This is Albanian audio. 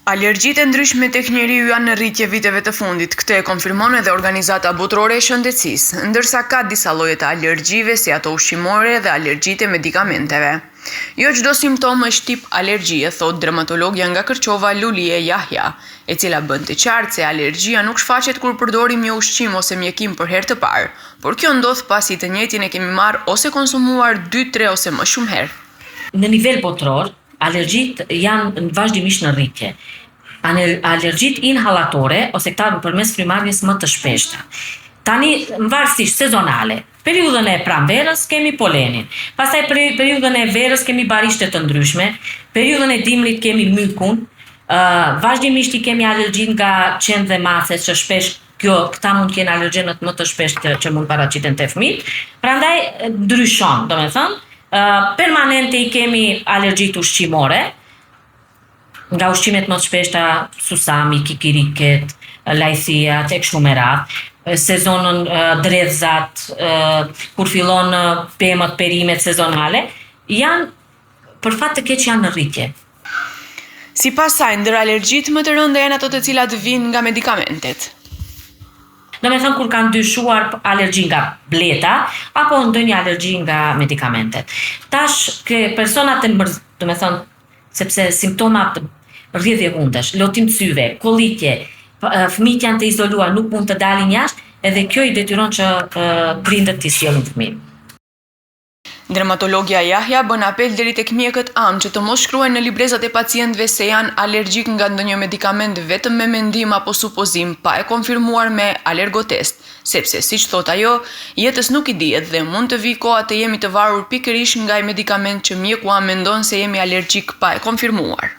Alergjitë e ndryshme tek njeriu janë në rritje viteve të fundit. Këtë e konfirmon edhe Organizata Botërore e Shëndetësisë, ndërsa ka disa lloje të alergjive si ato ushqimore dhe alergjitë e medikamenteve. Jo çdo simptom është tip alergjie, thot dermatologja nga Kërçova Lulie Jahja, e cila bën të qartë se alergjia nuk shfaqet kur përdorim një ushqim ose mjekim për herë të parë, por kjo ndodh pasi të njëjtin e kemi marrë ose konsumuar 2, 3 ose më shumë herë. Në nivel botror, alergjitë janë vazhdimisht në rritje. Alergjitë inhalatore ose këta përmes frymarrjes më të shpeshta. Tani, varësisht sezonale, periudhën e pranverës kemi polenin, pastaj periudhën e verës kemi barishte të ndryshme, periudhën e dimrit kemi mykun, vazhdimisht i kemi alergjinë nga qenë dhe macet, që shpesh këta mund të kenë alergjenët më të shpeshtë që mund paraqiten te fëmijët. Prandaj ndryshon, domethënë, permanente i kemi alergjitë ushqimore, nga ushqimet më të shpeshta susami, kikiriket, lajthijat, e kështu me radhë, sezonën dredhzat, kur fillon pemët, perimet sezonale, janë për fat të keq janë në rritje. Sipas saj, ndër alergjitë më të rënda janë ato të cilat vijnë nga medikamentet. Domethënë kur kanë ndryshuar alergji nga bleta apo ndonjë alergji nga medikamentet. Tash që personat e domethënë sepse simptomat rrjedhje hundesh, lotim të syve, kollitje, fëmijët janë të izoluar, nuk mund të dalin jashtë, edhe kjo i detyron që prindërit të sjellin fëmijë. Dermatologja Jahja bën apel deri tek mjekët amë që të mos shkruajnë në librezat e pacientëve se janë alergjik nga ndonjë medikament vetëm me mendim apo supozim pa e konfirmuar me alergotest, sepse siç thot ajo, jetës nuk i dihet dhe mund të vijë koha të jemi të varur pikërisht nga ai medikament që mjeku mendon se jemi alergjik pa e konfirmuar.